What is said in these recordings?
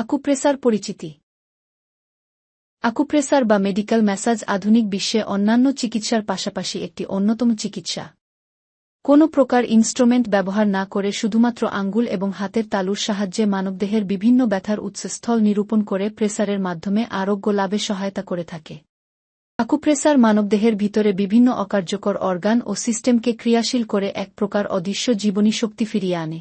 Acupressure পরিচিতি। Acupressure বা medical massage আধুনিক বিশ্বে অন্যান্য চিকিৎসার পাশাপাশি একটি অন্যতম চিকিৎসা। কোনো প্রকার ইনস্ট্রুমেন্ট ব্যবহার না করে শুধুমাত্র আঙ্গুল এবং হাতের তালুর সাহায্যে মানবদেহের বিভিন্ন ব্যথার উৎসস্থল নিরূপণ করে প্রেসারের মাধ্যমে আরোগ্য লাভে সহায়তা করে থাকে। আকুপ্রেসার মানবদেহের ভিতরে বিভিন্ন অকার্যকর অর্গান ও সিস্টেমকে ক্রিয়াশীল করে এক প্রকার অদৃশ্য জীবনী শক্তি ফিরিয়ে আনে।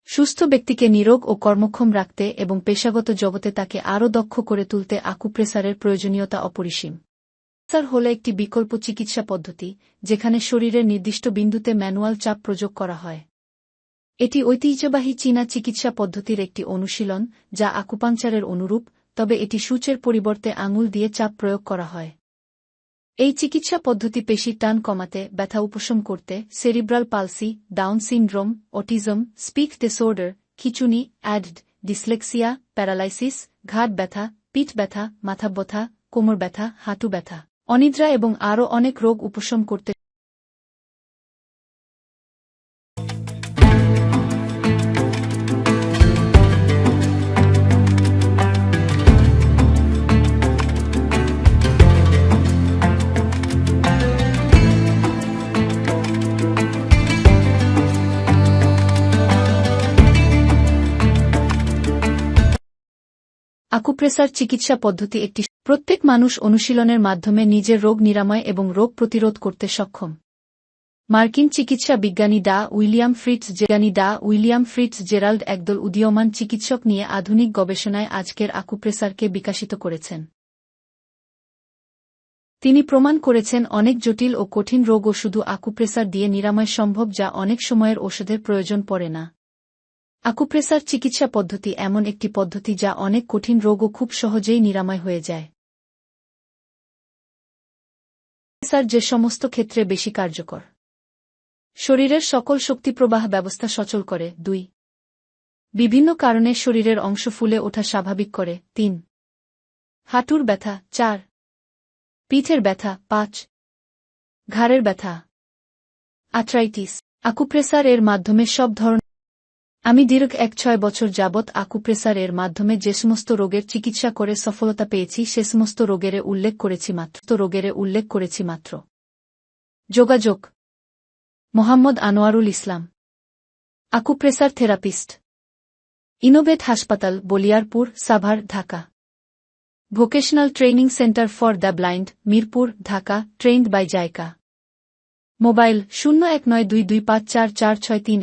সুস্থ ব্যক্তিকে নিরোগ ও কর্মক্ষম রাখতে এবং পেশাগত জগতে তাকে আরও দক্ষ করে তুলতে আকুপ্রেসারের প্রয়োজনীয়তা অপরিসীম। প্রেসার হল একটি বিকল্প চিকিৎসা পদ্ধতি, যেখানে শরীরের নির্দিষ্ট বিন্দুতে ম্যানুয়াল চাপ প্রয়োগ করা হয়। এটি ঐতিহ্যবাহী চীনা চিকিৎসা পদ্ধতির একটি অনুশীলন, যা আকুপাংচারের অনুরূপ, তবে এটি সূচের পরিবর্তে আঙুল দিয়ে চাপ প্রয়োগ করা হয়। এই চিকিৎসা পদ্ধতি পেশির টান কমাতে, ব্যথা উপশম করতে, cerebral palsy, down syndrome, autism, speech disorder, খিঁচুনি, অ্যাডড, ডিসলেক্সিয়া, প্যারালাইসিস, ঘাড় ব্যথা, পিঠ ব্যথা, মাথা ব্যথা, কোমর ব্যথা, হাঁটু ব্যথা, অনিদ্রা এবং আরও অনেক রোগ উপশম করতে। আকুপ্রেসার চিকিৎসা পদ্ধতি একটি প্রত্যেক মানুষ অনুশীলনের মাধ্যমে নিজের রোগ নিরাময় এবং রোগ প্রতিরোধ করতে সক্ষম। মার্কিন চিকিৎসা বিজ্ঞানী ডা উইলিয়াম ফ্রিটজ জেরাল্ড একদল উদীয়মান চিকিৎসক নিয়ে আধুনিক গবেষণায় আজকের আকুপ্রেসারকে বিকশিত করেছেন। তিনি প্রমাণ করেছেন অনেক জটিল ও কঠিন রোগও শুধু আকুপ্রেসার দিয়ে নিরাময় সম্ভব, যা অনেক সময়ের ওষুধের প্রয়োজন পড়ে না। আকুপ্রেসার চিকিৎসা পদ্ধতি এমন একটি পদ্ধতি যা অনেক কঠিন রোগও খুব সহজেই নিরাময় হয়ে যায়। আকুপ্রেসার যে সমস্ত ক্ষেত্রে বেশি কার্যকর। শরীরের সকল শক্তিপ্রবাহ ব্যবস্থা সচল করে। 2. বিভিন্ন কারণে শরীরের অংশ ফুলে ওঠা স্বাভাবিক করে। 3. হাঁটুর ব্যথা। 4. পিঠের ব্যথা। 5. ঘাড়ের ব্যথা, আর্থ্রাইটিস। আকুপ্রেসার এর মাধ্যমে সব ধরনের। আমি দীর্ঘ 1-6 বছর যাবৎ আকুপ্রেসার এর মাধ্যমে যে সমস্ত রোগের চিকিৎসা করে সফলতা পেয়েছি সে সমস্ত রোগের উল্লেখ করেছি মাত্র। যোগাযোগ: Mohammad Anwarul Islam, acupressure therapist, Innovate হাসপাতাল, Baliarpur, Savar, Dhaka. Vocational training centre for the blind, Mirpur, Dhaka. Trained by JICA. Mobile: 0192254463।